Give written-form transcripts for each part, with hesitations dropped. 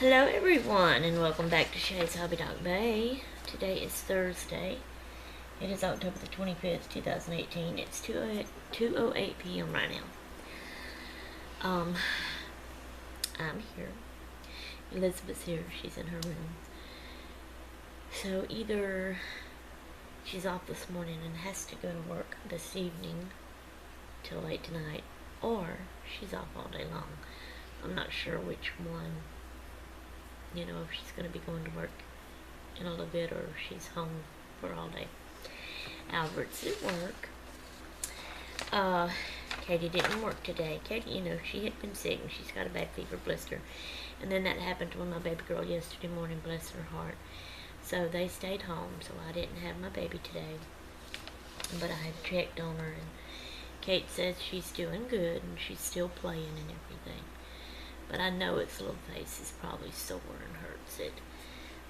Hello everyone and welcome back to Shay's Hobby Dog Bay. Today is Thursday. It is October the 25th, 2018. It's 2:08 p.m. right now. I'm here. Elizabeth's here. She's in her room. So either she's off this morning and has to go to work this evening till late tonight, or she's off all day long. I'm not sure which one. You know, if she's going to be going to work in a little bit or if she's home for all day. Albert's at work. Katie didn't work today. Katie, you know, she had been sick and she's got a bad fever blister. And then that happened to my baby girl yesterday morning, bless her heart. So they stayed home, so I didn't have my baby today. But I had checked on her, and Kate says she's doing good and she's still playing and everything. But I know its little face is probably sore and hurts it.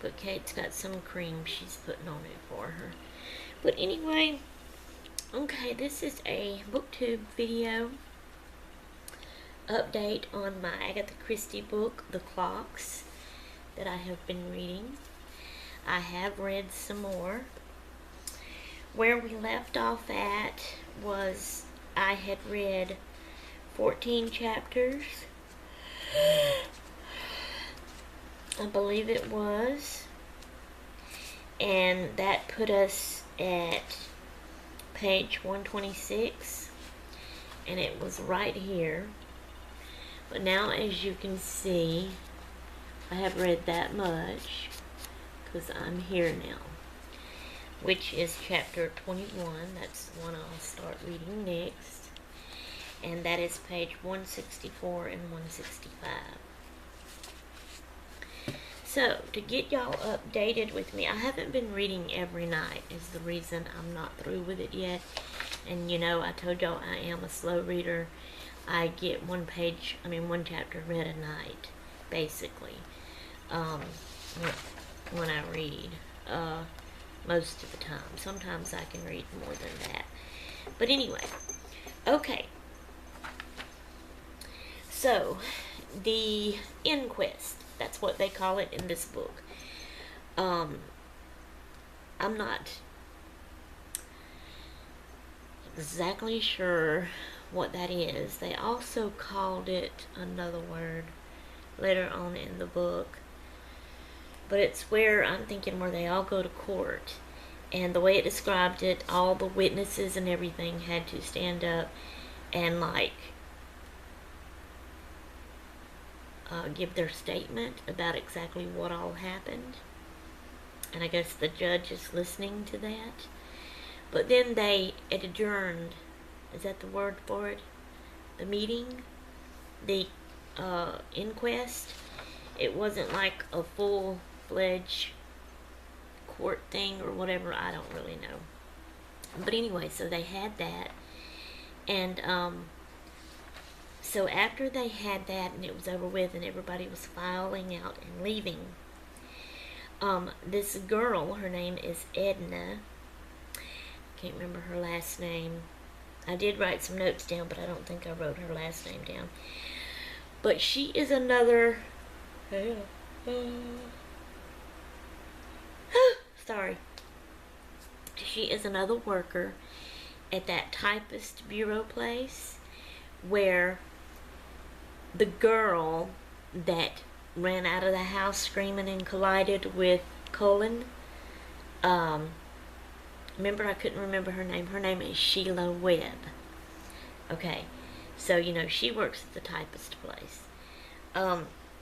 But Kate's got some cream she's putting on it for her. But anyway, okay, this is a booktube video update on my Agatha Christie book, The Clocks, that I have been reading. I have read some more. Where we left off at was I had read 14 chapters. I believe it was, and that put us at page 126, and it was right here. But now, as you can see, I have read that much because I'm here now, which is chapter 21. That's the one I'll start reading next. And that is page 164 and 165. So, to get y'all updated with me, I haven't been reading every night is the reason I'm not through with it yet. And you know, I told y'all I am a slow reader. I get one chapter read a night, basically, when I read, most of the time. Sometimes I can read more than that. But anyway, okay. So, the inquest, that's what they call it in this book. I'm not exactly sure what that is. They also called it another word later on in the book. But it's where, I'm thinking, where they all go to court. And the way it described it, all the witnesses and everything had to stand up and, like, give their statement about exactly what all happened. And I guess the judge is listening to that. But then they adjourned. Is that the word for it? The meeting? The inquest? It wasn't like a full-fledged court thing or whatever. I don't really know. But anyway, so they had that. And, so after they had that and it was over with and everybody was filing out and leaving, this girl, her name is Edna. Can't remember her last name. I did write some notes down, but I don't think I wrote her last name down. But she is another... sorry. She is another worker at that typist bureau place where the girl that ran out of the house screaming and collided with Colin, remember, I couldn't remember her name. Her name is Sheila Webb. Okay, so, you know, she works at the typist place.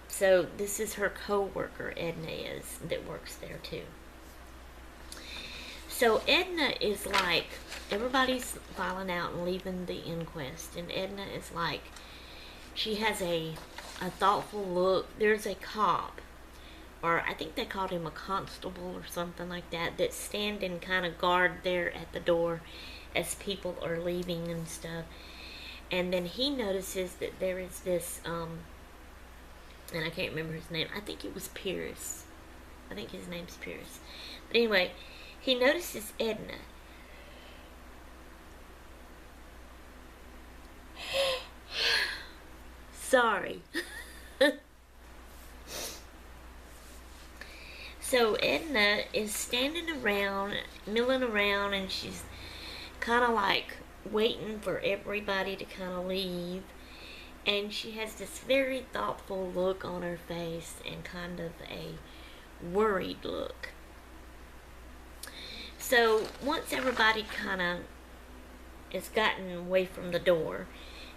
So this is her co-worker, Edna is, that works there too. So Edna is like, everybody's filing out and leaving the inquest, and Edna is like, she has a thoughtful look. There's a cop, or I think they called him a constable or something like that, that's standing kind of guard there at the door as people are leaving and stuff. And then he notices that there is this, and I can't remember his name. I think it was Pierce. I think his name's Pierce. But anyway, he notices Edna. Sorry. So Edna is standing around, milling around, and she's kind of like waiting for everybody to kind of leave. And she has this very thoughtful look on her face and kind of a worried look. So once everybody kind of has gotten away from the door,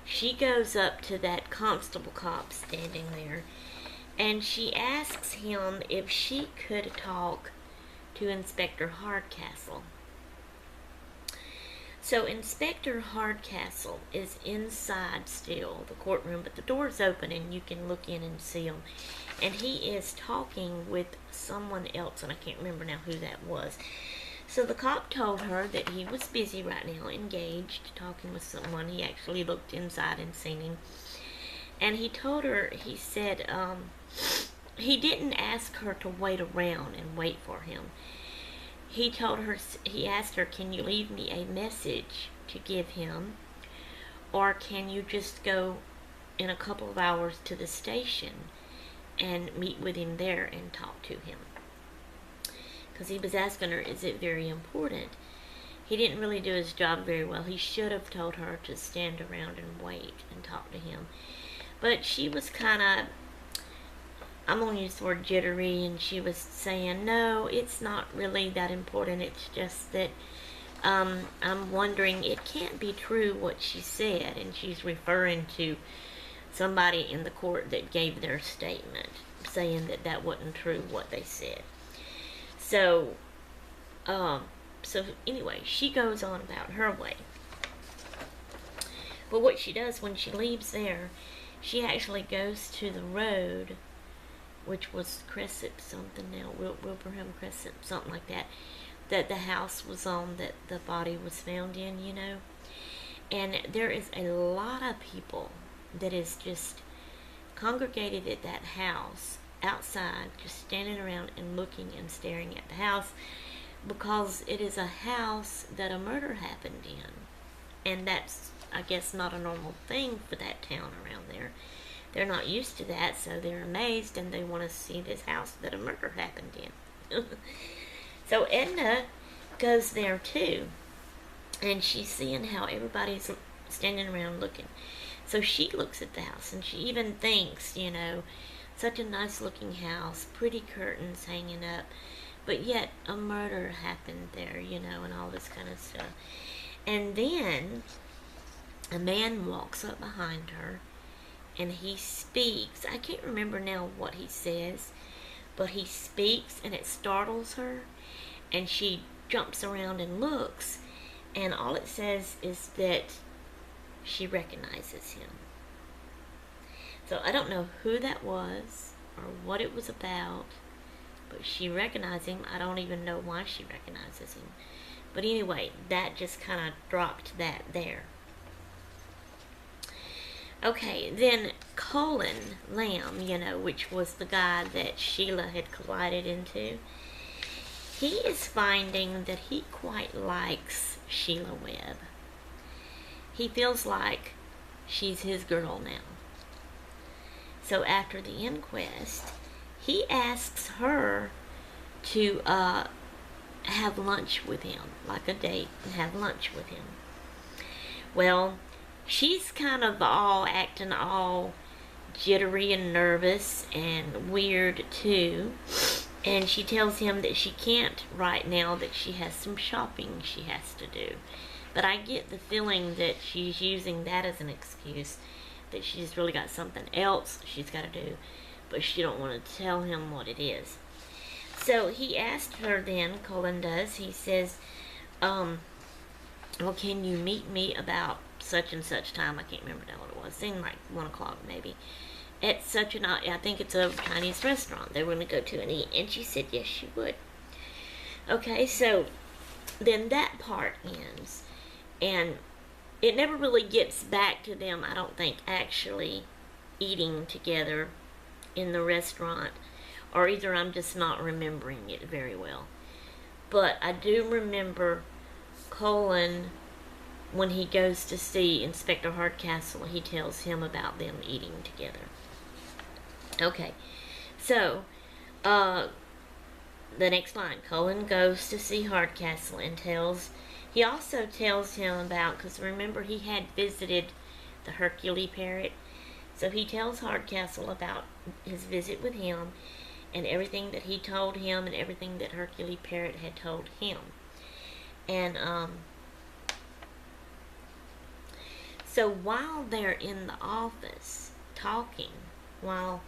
she goes up to that constable cop standing there, and she asks him if she could talk to Inspector Hardcastle. So Inspector Hardcastle is inside still, the courtroom, but the door's open and you can look in and see him. And he is talking with someone else, and I can't remember now who that was. So the cop told her that he was busy right now, engaged, talking with someone. He actually looked inside and seen him. And he told her, he said, he didn't ask her to wait around and wait for him. He told her, he asked her, can you leave me a message to give him? Or can you just go in a couple of hours to the station and meet with him there and talk to him? Because he was asking her, is it very important? He didn't really do his job very well. He should have told her to stand around and wait and talk to him. But she was kind of, I'm going to use the word jittery, and she was saying, no, it's not really that important. It's just that I'm wondering, it can't be true what she said. And she's referring to somebody in the court that gave their statement, saying that that wasn't true what they said. So anyway, she goes on about her way. But what she does when she leaves there, she actually goes to the road, which was Crescent something now, Wilbraham Crescent, something like that, that the house was on, that the body was found in, you know. And there is a lot of people that is just congregated at that house, outside, just standing around and looking and staring at the house, because it is a house that a murder happened in. And that's, I guess, not a normal thing for that town around there. They're not used to that, so they're amazed and they want to see this house that a murder happened in. So Edna goes there too, and she's seeing how everybody's standing around looking. So she looks at the house, and she even thinks, you know, such a nice looking house, pretty curtains hanging up, but yet a murder happened there, you know, and all this kind of stuff. And then a man walks up behind her, and he speaks. I can't remember now what he says, but he speaks, and it startles her, and she jumps around and looks, and all it says is that she recognizes him. So I don't know who that was or what it was about, but she recognized him. I don't even know why she recognizes him. But anyway, that just kind of dropped that there. Okay, then Colin Lamb, you know, which was the guy that Sheila had collided into, he is finding that he quite likes Sheila Webb. He feels like she's his girl now. So after the inquest, he asks her to have lunch with him, like a date, and have lunch with him. Well, she's kind of acting all jittery and nervous and weird too. And she tells him that she can't right now, that she has some shopping she has to do. But I get the feeling that she's using that as an excuse, that she's really got something else she's got to do, but she don't want to tell him what it is. So he asked her then, Colin does, he says, well, can you meet me about such and such time? I can't remember now what it was. Seemed like 1 o'clock maybe. At such an, I think it's a Chinese restaurant they were going to go to and eat. And she said yes, she would. Okay, so then that part ends. And it never really gets back to them, I don't think, actually eating together in the restaurant. Or either I'm just not remembering it very well. But I do remember Colin, when he goes to see Inspector Hardcastle, he tells him about them eating together. Okay, so the next line, Cullen goes to see Hardcastle and he also tells him about, because remember he had visited the Hercule parrot, so he tells Hardcastle about his visit with him and everything that he told him and everything that Hercule parrot had told him. And so while they're in the office talking, while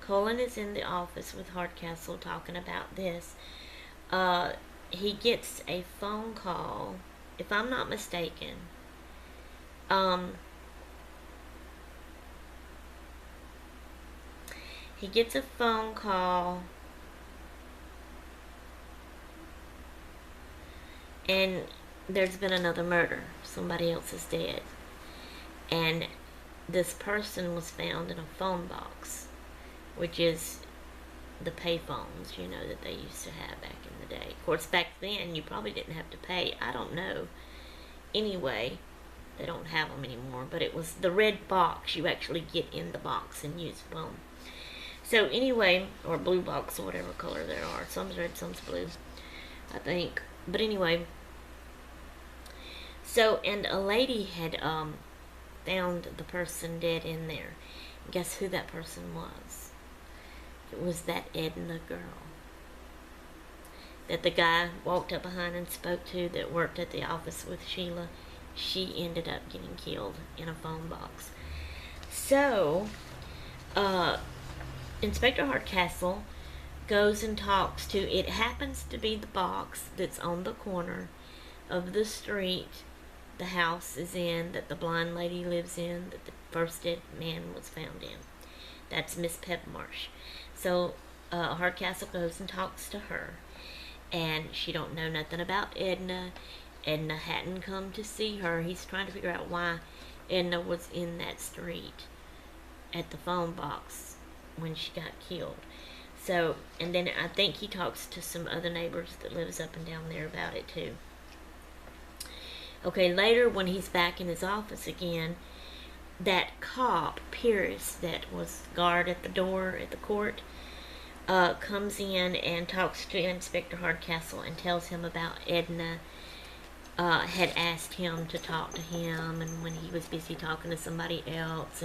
Cullen is in the office with Hardcastle talking about this, he gets a phone call, if I'm not mistaken. He gets a phone call, and there's been another murder. Somebody else is dead. And this person was found in a phone box, which is the pay phones, you know, that they used to have back in the day. Of course, back then, you probably didn't have to pay. I don't know. Anyway, they don't have them anymore. But it was the red box. You actually get in the box and use the phone. So anyway, or blue box, or whatever color there are. Some's red, some's blue, I think. But anyway, so, and a lady had found the person dead in there. Guess who that person was? It was that Edna girl that the guy walked up behind and spoke to, that worked at the office with Sheila. She ended up getting killed in a phone box. So, Inspector Hardcastle goes and talks to, it happens to be the box that's on the corner of the street the house is in, that the blind lady lives in, that the first dead man was found in. That's Miss Pepmarsh. So Hardcastle goes and talks to her, and she don't know nothing about Edna. Edna hadn't come to see her. He's trying to figure out why Edna was in that street at the phone box when she got killed. So, and then I think he talks to some other neighbors that lives up and down there about it too. Okay, later when he's back in his office again, that cop, Pierce, that was guard at the door at the court, comes in and talks to Inspector Hardcastle and tells him about Edna had asked him to talk to him, and when he was busy talking to somebody else,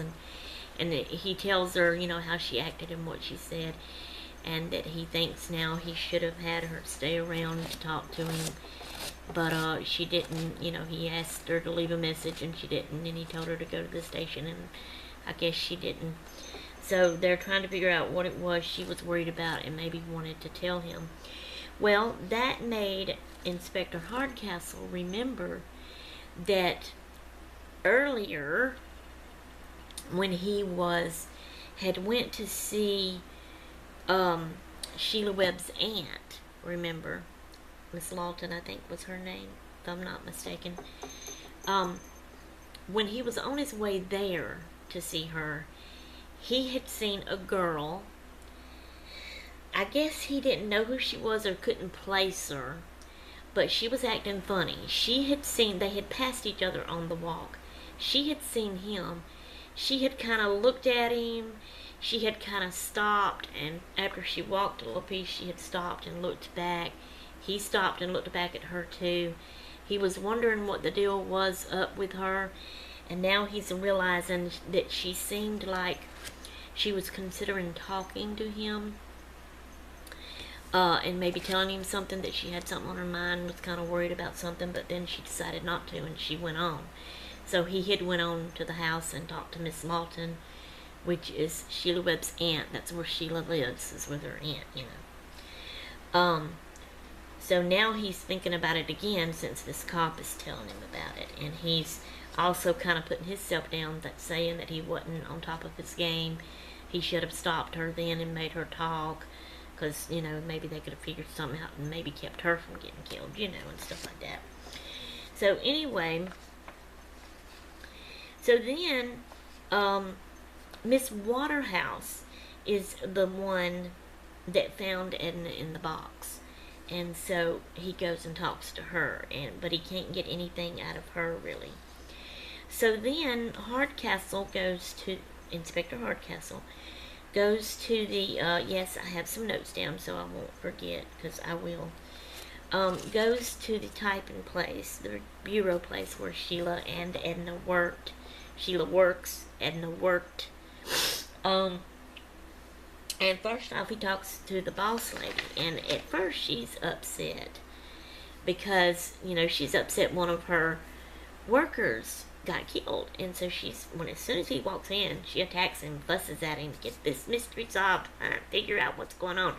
and he tells her, you know, how she acted and what she said, and that he thinks now he should have had her stay around to talk to him, but she didn't. You know, he asked her to leave a message and she didn't, and he told her to go to the station, and I guess she didn't. So they're trying to figure out what it was she was worried about and maybe wanted to tell him. Well, that made Inspector Hardcastle remember that earlier when he had went to see Sheila Webb's aunt, remember? Miss Lawton, I think was her name, if I'm not mistaken. When he was on his way there to see her, he had seen a girl. I guess he didn't know who she was or couldn't place her, but she was acting funny. They had passed each other on the walk. She had seen him. She had kind of looked at him. She had kind of stopped, and after she walked a little piece, she had stopped and looked back. He stopped and looked back at her too. He was wondering what the deal was up with her, and now he's realizing that she seemed like she was considering talking to him, and maybe telling him something, that she had something on her mind, was kind of worried about something, but then she decided not to, and she went on. So he had went on to the house and talked to Miss Lawton, which is Sheila Webb's aunt. That's where Sheila lives, is with her aunt, you know. So now he's thinking about it again, since this cop is telling him about it. And he's also kind of putting himself down, saying that he wasn't on top of his game. He should have stopped her then and made her talk, because, you know, maybe they could have figured something out and maybe kept her from getting killed, you know, and stuff like that. So anyway, so then Miss Waterhouse is the one that found Edna in the box. And so he goes and talks to her, but he can't get anything out of her, really. So then Hardcastle goes to, Inspector Hardcastle goes to the, yes, I have some notes down so I won't forget, because I will. Goes to the typing place, the bureau place where Sheila and Edna worked. Sheila works, Edna worked. And first off, he talks to the boss lady, and at first she's upset because, she's upset one of her workers got killed, and so as soon as he walks in, she attacks him, fusses at him to get this mystery solved, figure out what's going on.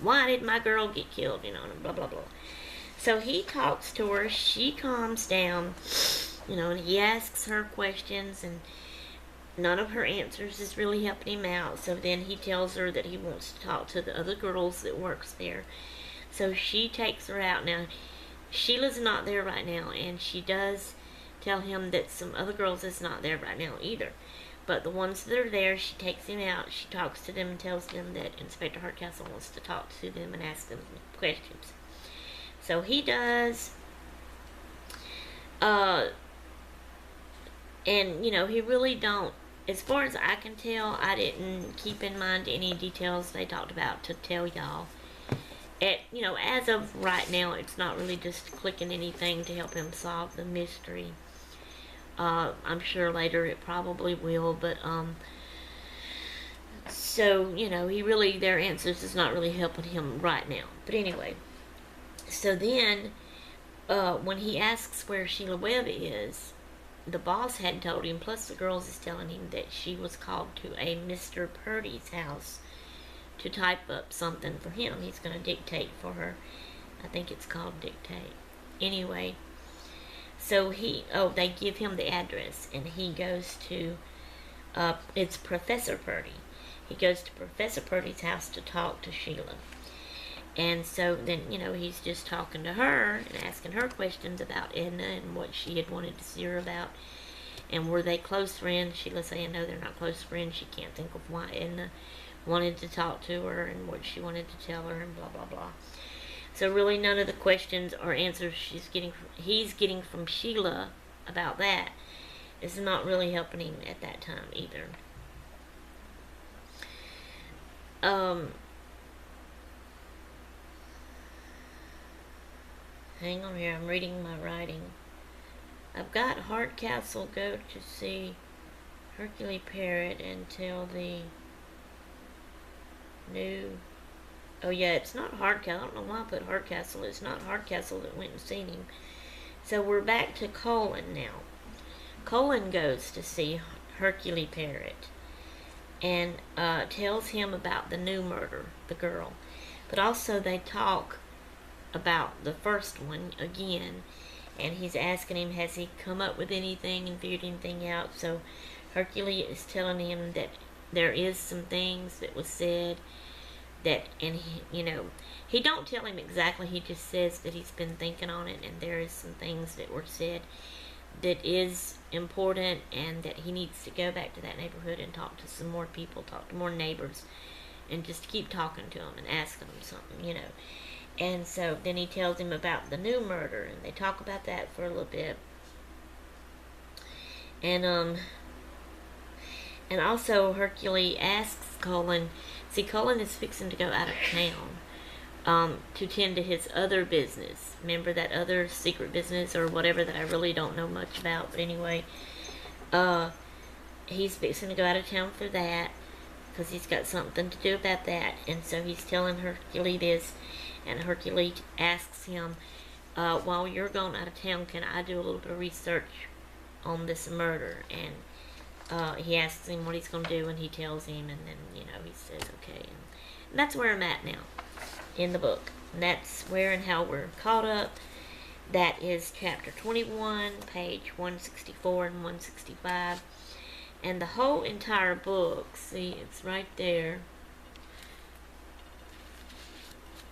Why did my girl get killed? And blah blah blah. So he talks to her, she calms down, and he asks her questions, and none of her answers is really helping him out. So then he tells her that he wants to talk to the other girls that works there. So she takes her out. Now, Sheila's not there right now, and she does tell him that some other girls is not there right now either. But the ones that are there, she takes him out, she talks to them and tells them that Inspector Hardcastle wants to talk to them and ask them questions. So he does. And, he really don't, as far as I can tell, I didn't keep in mind any details they talked about to tell y'all. As of right now, it's not really just clicking anything to help him solve the mystery. I'm sure later it probably will, but, so, their answers is not really helping him right now. But anyway, so then, when he asks where Sheila Webb is, the boss hadn't told him, plus the girls is telling him that she was called to a Mr. Purdy's house to type up something for him. He's going to dictate for her. I think it's called dictate. Anyway, so they give him the address, and he goes to, it's Professor Purdy. He goes to Professor Purdy's house to talk to Sheila. And so then, he's just talking to her and asking her questions about Edna and what she had wanted to see her about. And were they close friends? Sheila saying, no, they're not close friends. She can't think of why Edna wanted to talk to her and what she wanted to tell her and blah, blah, blah. So really none of the questions or answers he's getting from Sheila about that is not really helping him at that time either. Hang on here, I'm reading my writing. I've got Hardcastle go to see Hercule Parrot and tell the new... Oh yeah, it's not Hardcastle. I don't know why I put Hardcastle. It's not Hardcastle that went and seen him. So we're back to Colin now. Colin goes to see Hercule Parrot and tells him about the new murder, the girl. But also they talk about the first one again, and he's asking him, has he come up with anything and figured anything out? So Hercule is telling him that there is some things that was said that, and he don't tell him exactly, he just says that he's been thinking on it, and there is some things that were said that is important, and that he needs to go back to that neighborhood and talk to some more people, talk to more neighbors, and just keep talking to them and asking them something, And so then he tells him about the new murder, and they talk about that for a little bit. And also Hercule asks Colin, see, Colin is fixing to go out of town to tend to his other business. Remember that other secret business or whatever that I really don't know much about. But anyway, he's fixing to go out of town for that because he's got something to do about that. And so he's telling Hercule this, and Hercule asks him, while you're going out of town, can I do a little bit of research on this murder? And he asks him what he's going to do, and he tells him, and then, he says, okay. And that's where I'm at now in the book. And that's where and how we're caught up. That is chapter 21, page 164 and 165. And the whole entire book, see, it's right there.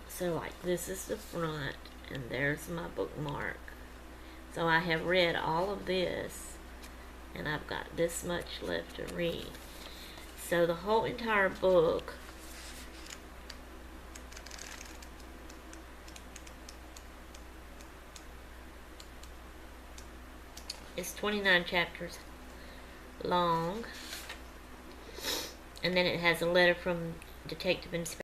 So, like, this is the front, and there's my bookmark. So I have read all of this, and I've got this much left to read. So the whole entire book is 29 chapters long, And then it has a letter from Detective Inspector